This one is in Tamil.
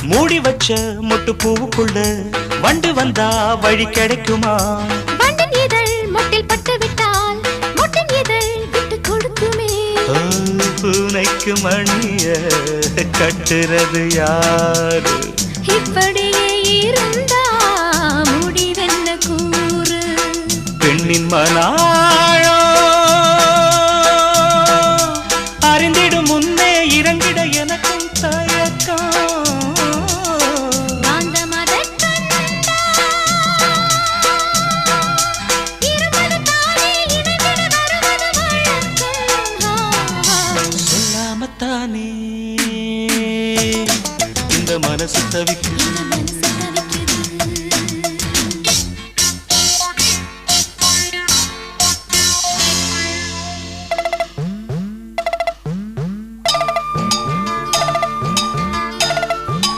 மூடி வச்ச மொட்டு பூவுக்குள்ள வண்டு வந்தா வழி கிடைக்குமா? வண்டின் இதழ் மொட்டில் பட்டு விட்டால் மொட்டின் இதழ் விட்டு கொடுக்குமே. பூனைக்கு மணிய கட்டுறது யாரு? இப்படியே இருந்தா முடிவென்ன கூறு? பெண்ணின் மனாழோ அறிந்திடும் முன்னே இறங்கிட எனக்கும் தயக்கம். சொல்லாமத்தானே இந்த மனசு தவிக்கும்.